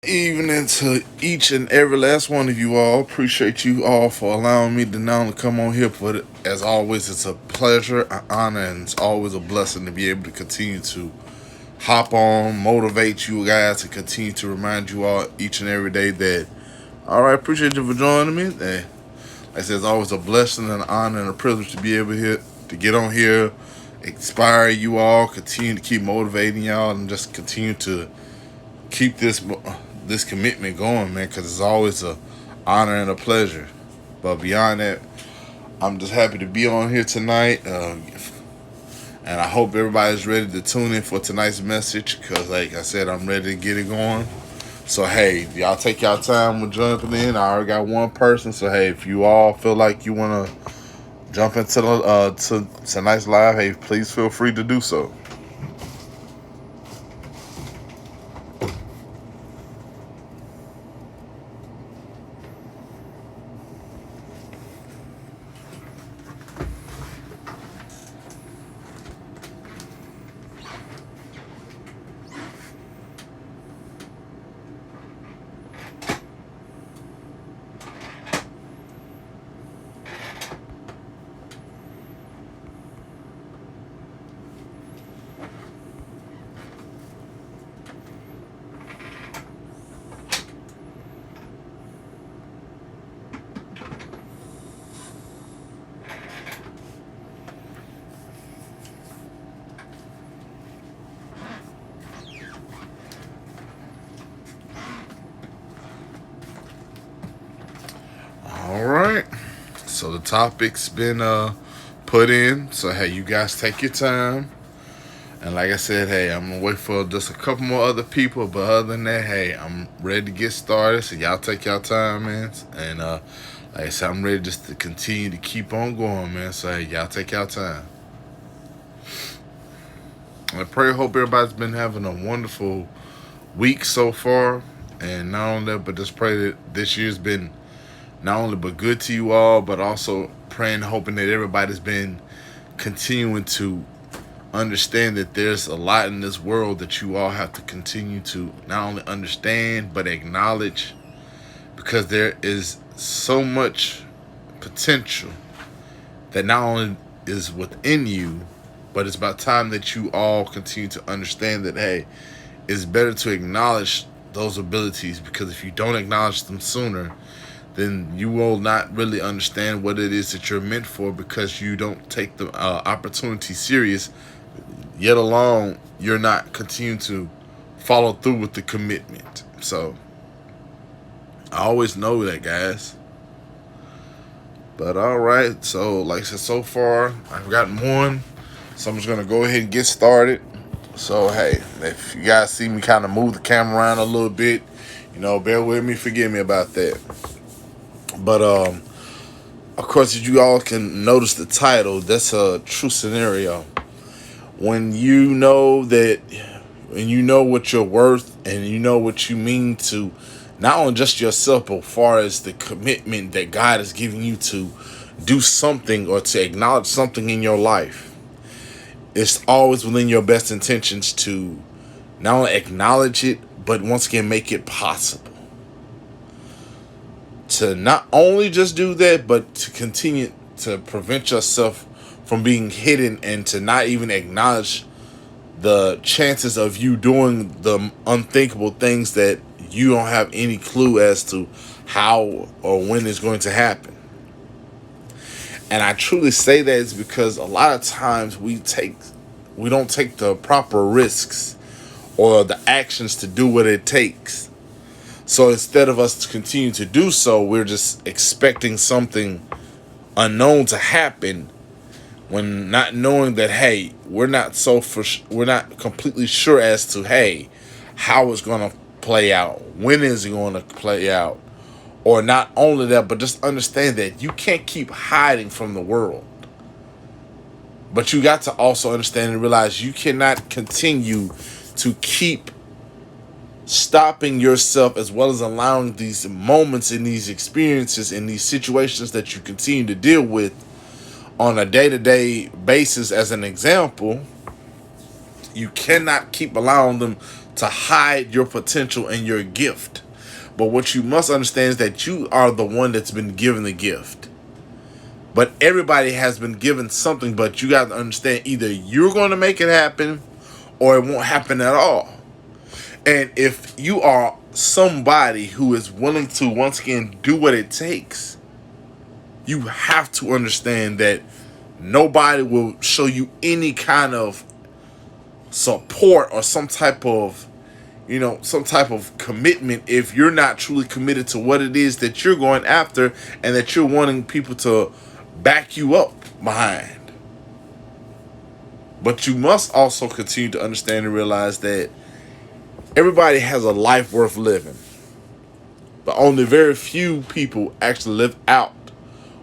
evening to each and every last one of you all. Appreciate you all for allowing me to now come on here. But as always, it's a pleasure, an honor, and it's always a blessing to be able to continue to hop on, motivate you guys, to continue to remind you all each and every day that, all right, appreciate you for joining me. Like I said, it's always a blessing and an honor and a privilege to be able to get on here, inspire you all, continue to keep motivating y'all, and just continue to keep this commitment going, man, because it's always a honor and a pleasure. But beyond that, I'm just happy to be on here tonight, and I hope everybody's ready to tune in for tonight's message, because like I said, I'm ready to get it going. So hey, y'all take y'all time with jumping in. I already got one person, so hey, if you all feel like you want to jump into the to tonight's live, hey, please feel free to do so. All right. So the topic's been put in. So hey, you guys take your time. And like I said, hey, I'm gonna wait for just a couple more other people. But other than that, hey, I'm ready to get started. So y'all take y'all time, man. And like I said, I'm ready just to continue to keep on going, man. So hey, y'all take y'all time. I pray, hope everybody's been having a wonderful week so far. And not only that, but just pray that this year's been not only but good to you all, but also praying, hoping that everybody's been continuing to understand that there's a lot in this world that you all have to continue to not only understand but acknowledge, because there is so much potential that not only is within you, but it's about time that you all continue to understand that, hey, it's better to acknowledge those abilities, because if you don't acknowledge them sooner, then you will not really understand what it is that you're meant for, because you don't take the opportunity serious, yet alone you're not continuing to follow through with the commitment. So I always know that, guys. But all right, so like I said, so far I've gotten one, so I'm just gonna go ahead and get started. So hey, if you guys see me kind of move the camera around a little bit, bear with me, forgive me about that. But of course, as you all can notice the title, that's a true scenario. When you know that, when you know what you're worth, and you know what you mean to not only just yourself, but as far as the commitment that God is giving you to do something or to acknowledge something in your life, it's always within your best intentions to not only acknowledge it, but once again make it possible. To not only just do that, but to continue to prevent yourself from being hidden, and to not even acknowledge the chances of you doing the unthinkable things that you don't have any clue as to how or when it's going to happen. And I truly say that is because a lot of times we don't take the proper risks or the actions to do what it takes. So instead of us to continue to do so, we're just expecting something unknown to happen, when not knowing that, hey, we're not completely sure as to, hey, how it's going to play out, when is it going to play out, or not only that, but just understand that you can't keep hiding from the world. But you got to also understand and realize you cannot continue to keep stopping yourself, as well as allowing these moments and these experiences and these situations that you continue to deal with on a day-to-day basis. As an example, you cannot keep allowing them to hide your potential and your gift. But what you must understand is that you are the one that's been given the gift. But everybody has been given something, but you got to understand either you're going to make it happen or it won't happen at all. And if you are somebody who is willing to, once again, do what it takes, you have to understand that nobody will show you any kind of support or some type of commitment if you're not truly committed to what it is that you're going after and that you're wanting people to back you up behind. But you must also continue to understand and realize that everybody has a life worth living, but only very few people actually live out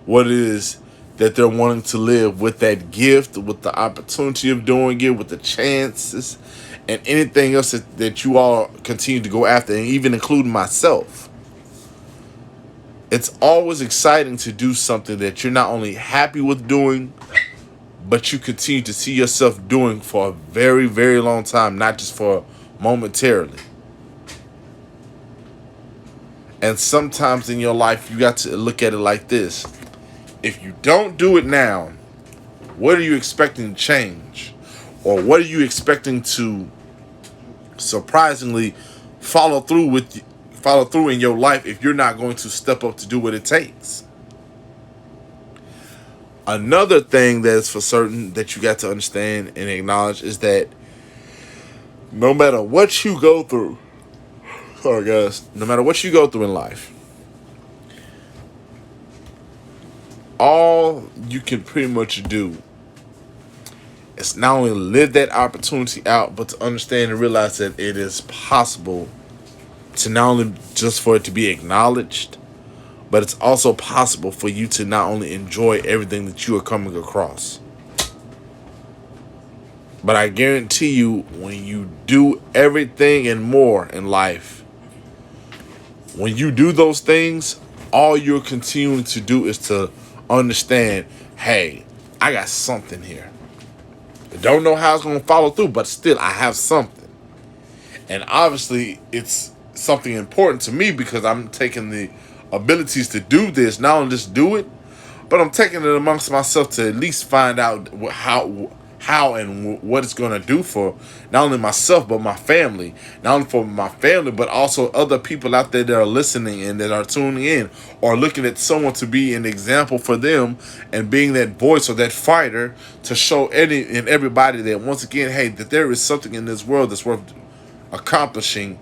what it is that they're wanting to live with that gift, with the opportunity of doing it, with the chances, and anything else that you all continue to go after, and even including myself. It's always exciting to do something that you're not only happy with doing, but you continue to see yourself doing for a very, very long time, not just for momentarily. And sometimes in your life, you got to look at it like this. If you don't do it now, what are you expecting to change? Or what are you expecting to surprisingly follow through in your life if you're not going to step up to do what it takes? Another thing that is for certain that you got to understand and acknowledge is that no matter what you go through, no matter what you go through in life, all you can pretty much do is not only live that opportunity out, but to understand and realize that it is possible to not only just for it to be acknowledged, but it's also possible for you to not only enjoy everything that you are coming across. But I guarantee you, when you do everything and more in life, when you do those things, all you're continuing to do is to understand, hey, I got something here. I don't know how it's going to follow through, but still, I have something. And obviously, it's something important to me because I'm taking the abilities to do this, not only just do it, but I'm taking it amongst myself to at least find out how and what it's going to do for not only myself, but my family. Not only for my family, but also other people out there that are listening and that are tuning in or looking at someone to be an example for them and being that voice or that fighter to show any and everybody that, once again, hey, that there is something in this world that's worth accomplishing,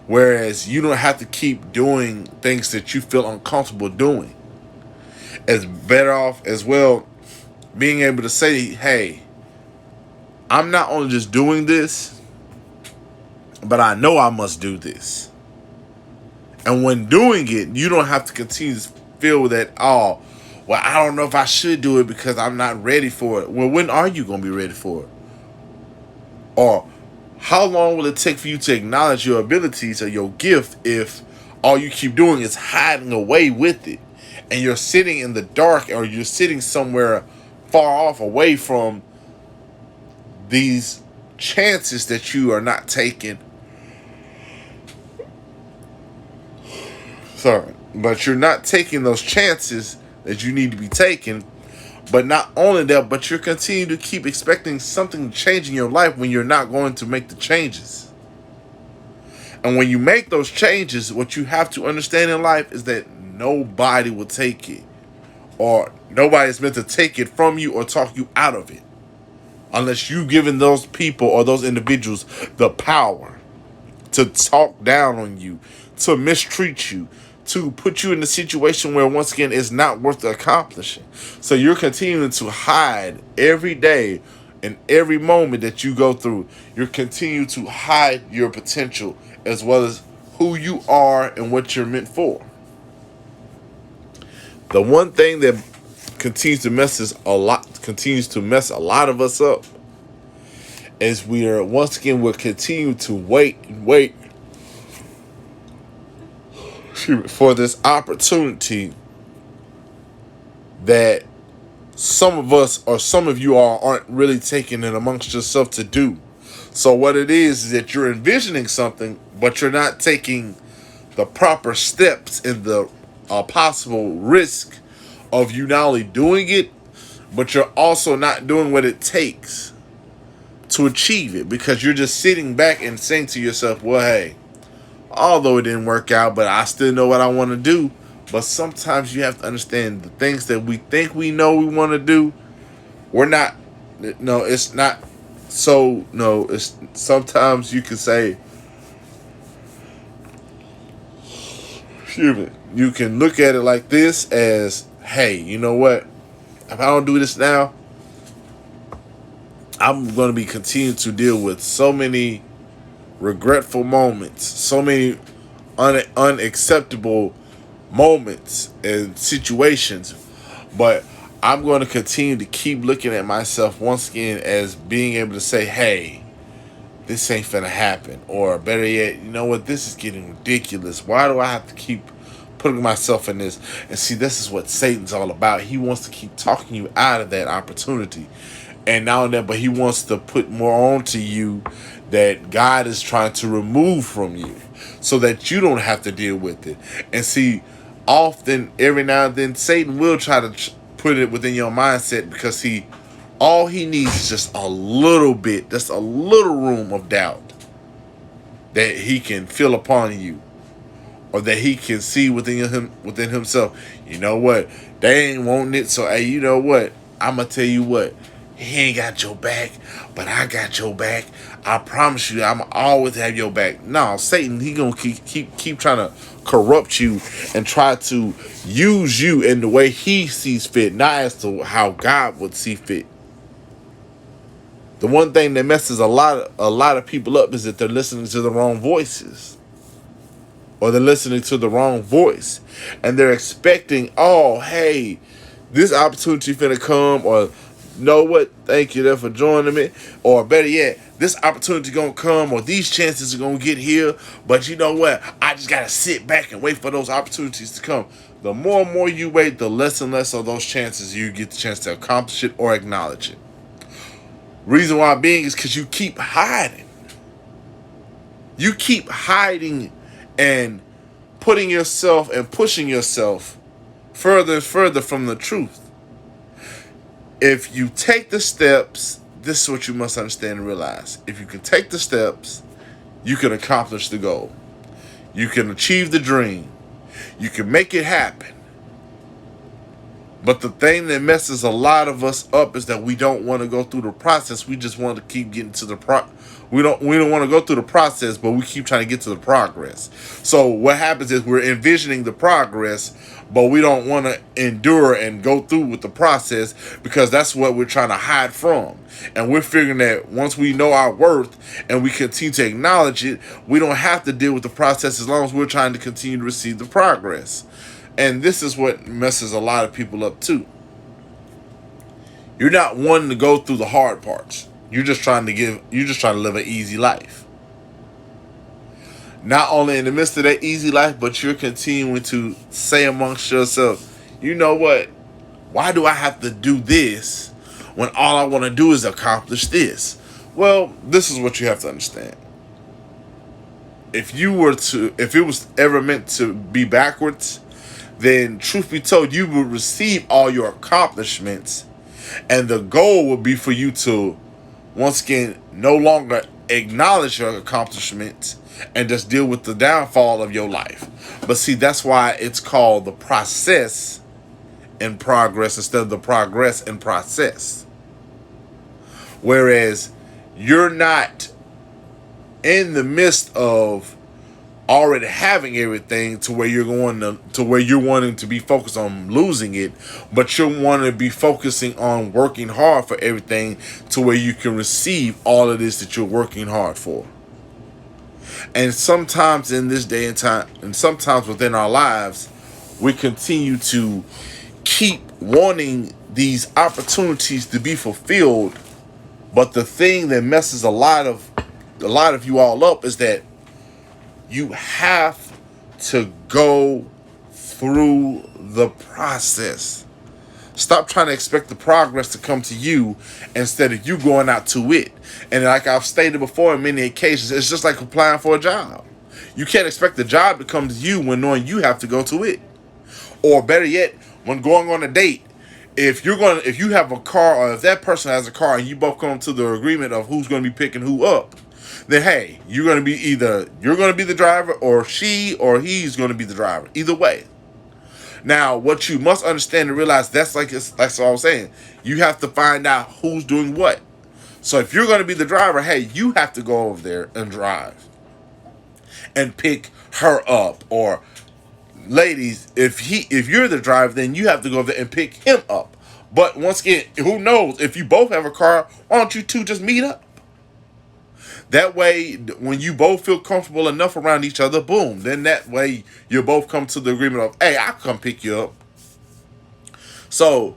whereas you don't have to keep doing things that you feel uncomfortable doing. It's better off as well being able to say, hey, I'm not only just doing this, but I know I must do this. And when doing it, you don't have to continue to feel that, oh, well, I don't know if I should do it because I'm not ready for it. Well, when are you going to be ready for it? Or how long will it take for you to acknowledge your abilities or your gift if all you keep doing is hiding away with it? And you're sitting in the dark, or you're sitting somewhere far off away from these chances that you are not taking. But you're not taking those chances that you need to be taking. But not only that, but you're continuing to keep expecting something to change in your life when you're not going to make the changes. And when you make those changes, what you have to understand in life is that nobody will take it, or nobody's meant to take it from you or talk you out of it, unless you've given those people or those individuals the power to talk down on you, to mistreat you, to put you in a situation where, once again, it's not worth accomplishing. So you're continuing to hide every day and every moment that you go through. You're continuing to hide your potential as well as who you are and what you're meant for. The one thing that continues to mess a lot of us up is we're continuing to wait for this opportunity that some of us or some of you all aren't really taking it amongst yourself to do. So what it is that you're envisioning something, but you're not taking the proper steps in the possible risk of you not only doing it, but you're also not doing what it takes to achieve it, because you're just sitting back and saying to yourself, well, hey, although it didn't work out, but I still know what I want to do. But sometimes you have to understand the things that we think we know we want to do, we're not. No, it's not. So no, it's sometimes you can say, excuse me, you can look at it like this as, hey, you know what? If I don't do this now, I'm going to be continuing to deal with so many regretful moments, so many unacceptable moments and situations. But I'm going to continue to keep looking at myself once again as being able to say, hey, this ain't finna happen. Or better yet, you know what, this is getting ridiculous. Why do I have to keep putting myself in this? And see, this is what Satan's all about. He wants to keep talking you out of that opportunity. And not only that, but he wants to put more onto you that God is trying to remove from you so that you don't have to deal with it. And see, often, every now and then, Satan will try to put it within your mindset, because all he needs is just a little bit, just a little room of doubt that he can feel upon you, or that he can see within himself. You know what? They ain't wanting it, so hey, you know what? I'm gonna tell you what. He ain't got your back, but I got your back. I promise you, I'm always have your back. No, Satan, he gonna keep trying to corrupt you and try to use you in the way he sees fit, not as to how God would see fit. The one thing that messes a lot of people up is that they're listening to the wrong voices, or they're listening to the wrong voice, and they're expecting, oh, hey, this opportunity finna come, or know what, thank you there for joining me, or better yet, this opportunity gonna come, or these chances are gonna get here, but you know what, I just gotta sit back and wait for those opportunities to come. The more and more you wait, the less and less of those chances you get the chance to accomplish it or acknowledge it. Reason why being is because you keep hiding. You keep hiding and putting yourself and pushing yourself further and further from the truth. If you take the steps, this is what you must understand and realize. If you can take the steps, you can accomplish the goal. You can achieve the dream. You can make it happen. But the thing that messes a lot of us up is that we don't want to go through the process. We just want to keep getting to the we don't want to go through the process, but we keep trying to get to the progress. So what happens is we're envisioning the progress, but we don't want to endure and go through with the process, because that's what we're trying to hide from. And we're figuring that once we know our worth and we continue to acknowledge it, we don't have to deal with the process as long as we're trying to continue to receive the progress. And this is what messes a lot of people up too. You're not wanting to go through the hard parts. You're just trying to live an easy life. Not only in the midst of that easy life, but you're continuing to say amongst yourself, you know what? Why do I have to do this when all I want to do is accomplish this? Well, this is what you have to understand. If it was ever meant to be backwards, then truth be told, you would receive all your accomplishments, and the goal would be for you to, once again, no longer acknowledge your accomplishments and just deal with the downfall of your life. But see, that's why it's called the process and progress instead of the progress and process. Whereas you're not in the midst of already having everything to where you're wanting to be focused on losing it, but you're wanting to be focusing on working hard for everything to where you can receive all of this that you're working hard for. And sometimes in this day and time, and sometimes within our lives, we continue to keep wanting these opportunities to be fulfilled, but the thing that messes a lot of you all up is that you have to go through the process. Stop trying to expect the progress to come to you instead of you going out to it. And like I've stated before in many occasions, it's just like applying for a job. You can't expect the job to come to you when knowing you have to go to it. Or better yet, when going on a date, if you have a car, or if that person has a car and you both come to the agreement of who's going to be picking who up, then hey, you're going to be the driver, or she or he's going to be the driver. Either way. Now, what you must understand and realize, that's what I was saying. You have to find out who's doing what. So if you're going to be the driver, hey, you have to go over there and drive and pick her up. Or ladies, if you're the driver, then you have to go over there and pick him up. But once again, who knows? If you both have a car, why don't you two just meet up? That way, when you both feel comfortable enough around each other, boom. Then that way, you both come to the agreement of, hey, I'll come pick you up. So,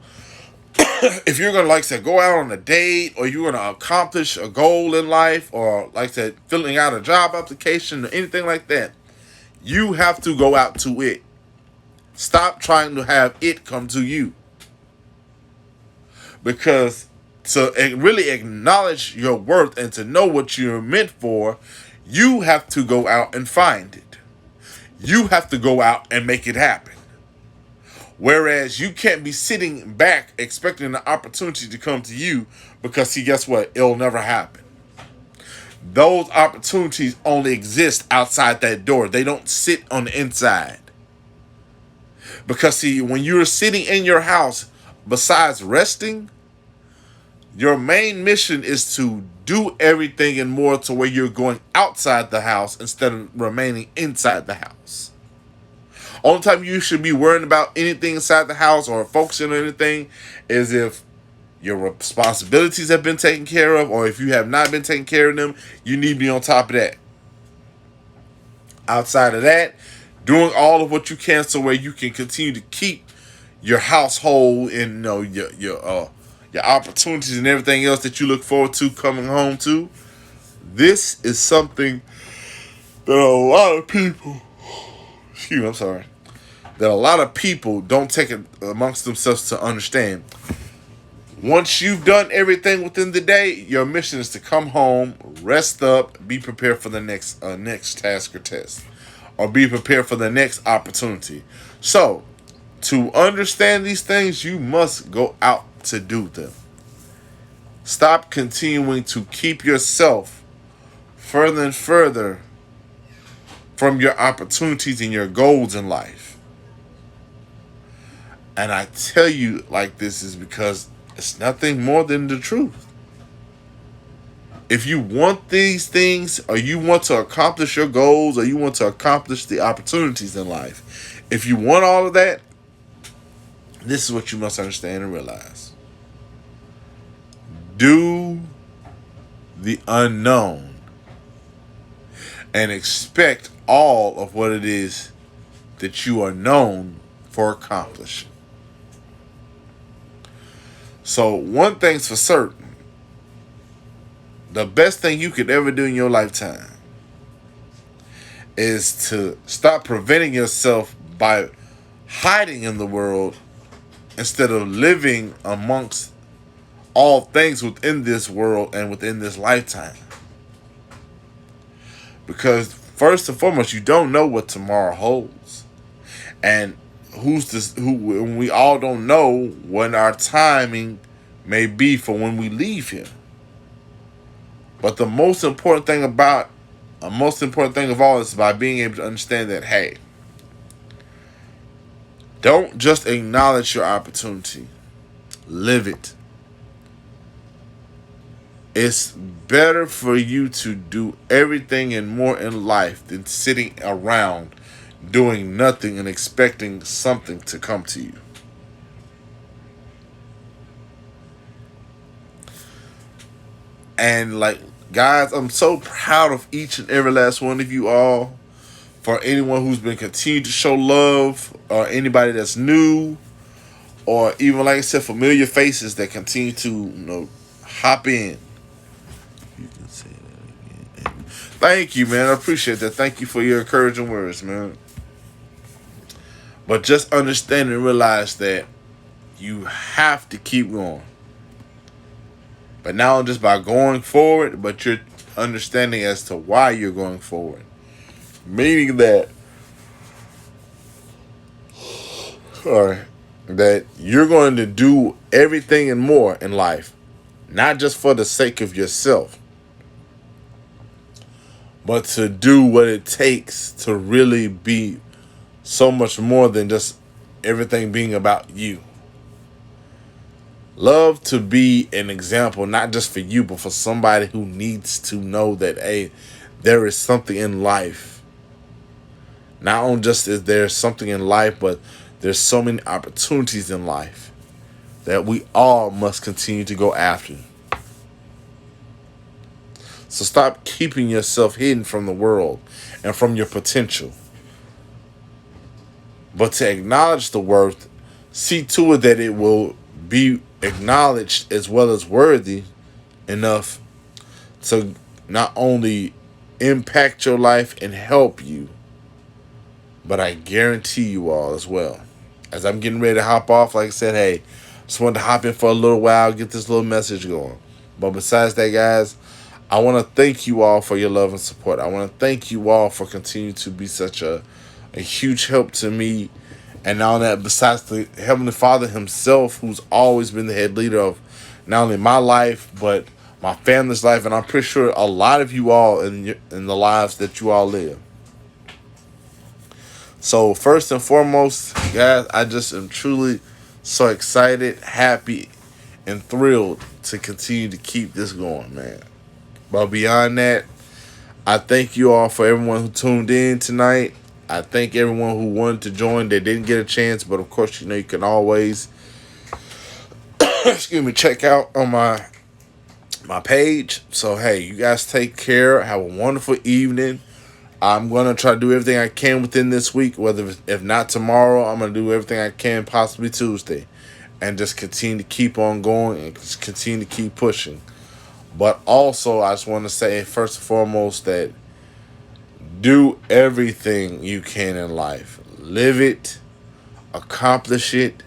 if you're going to, go out on a date, or you're going to accomplish a goal in life, or, filling out a job application, or anything like that, you have to go out to it. Stop trying to have it come to you. Because to really acknowledge your worth and to know what you're meant for, you have to go out and find it. You have to go out and make it happen. Whereas you can't be sitting back expecting the opportunity to come to you, because, see, guess what? It'll never happen. Those opportunities only exist outside that door. They don't sit on the inside. Because, see, when you're sitting in your house, besides resting, your main mission is to do everything and more to where you're going outside the house instead of remaining inside the house. Only time you should be worrying about anything inside the house or focusing on anything is if your responsibilities have been taken care of, or if you have not been taking care of them, you need to be on top of that. Outside of that, doing all of what you can so where you can continue to keep your household and your opportunities and everything else that you look forward to coming home to. This is something that a lot of people, that a lot of people don't take it amongst themselves to understand. Once you've done everything within the day, your mission is to come home, rest up, be prepared for the next task or test, or be prepared for the next opportunity. So, to understand these things, you must go out to do them. Stop continuing to keep yourself further and further from your opportunities and your goals in life. And I tell you like this is because it's nothing more than the truth. If you want these things, or you want to accomplish your goals, or you want to accomplish the opportunities in life, if you want all of that, this is what you must understand and realize. Do the unknown and expect all of what it is that you are known for accomplishing. So one thing's for certain. The best thing you could ever do in your lifetime is to stop preventing yourself by hiding in the world instead of living amongst all things within this world and within this lifetime. Because first and foremost, you don't know what tomorrow holds. And we all don't know when our timing may be for when we leave here. But the most important thing of all is by being able to understand that, hey, don't just acknowledge your opportunity. Live it. It's better for you to do everything and more in life than sitting around doing nothing and expecting something to come to you. And guys, I'm so proud of each and every last one of you all. For anyone who's been continuing to show love, or anybody that's new, or even, like I said, familiar faces that continue to, hop in. You can say that again. Thank you, man. I appreciate that. Thank you for your encouraging words, man. But just understand and realize that you have to keep going. But not only just by going forward, but you're understanding as to why you're going forward. Meaning that, that you're going to do everything and more in life, not just for the sake of yourself, but to do what it takes to really be so much more than just everything being about you. Love to be an example, not just for you, but for somebody who needs to know that, hey, there is something in life. Not only just is there something in life, but there's so many opportunities in life that we all must continue to go after. So stop keeping yourself hidden from the world and from your potential. But to acknowledge the worth, see to it that it will be acknowledged as well as worthy enough to not only impact your life and help you, but I guarantee you all as well. As I'm getting ready to hop off, like I said, hey, just wanted to hop in for a little while, get this little message going. But besides that, guys, I want to thank you all for your love and support. I want to thank you all for continuing to be such a huge help to me. And now that, besides the Heavenly Father himself, who's always been the head leader of not only my life, but my family's life, and I'm pretty sure a lot of you all in the lives that you all live. So first and foremost, guys, I just am truly so excited, happy, and thrilled to continue to keep this going, man. But beyond that, I thank you all for everyone who tuned in tonight. I thank everyone who wanted to join that didn't get a chance, but of course, you know, you can always check out on my page. So hey, you guys take care. Have a wonderful evening. I'm going to try to do everything I can within this week, whether if not tomorrow, I'm going to do everything I can possibly Tuesday, and just continue to keep on going and just continue to keep pushing. But also, I just want to say, first and foremost, that do everything you can in life. Live it, accomplish it,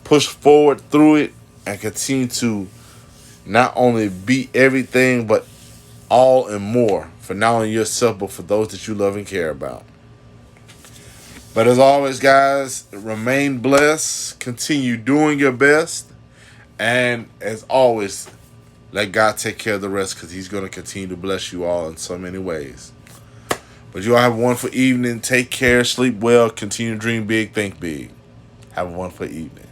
push forward through it, and continue to not only be everything, but all and more for not only yourself, but for those that you love and care about. But as always, guys, remain blessed, continue doing your best, and as always, let God take care of the rest, because he's going to continue to bless you all in so many ways. But you all have a wonderful evening. Take care, sleep well, continue to dream big, think big. Have a wonderful evening.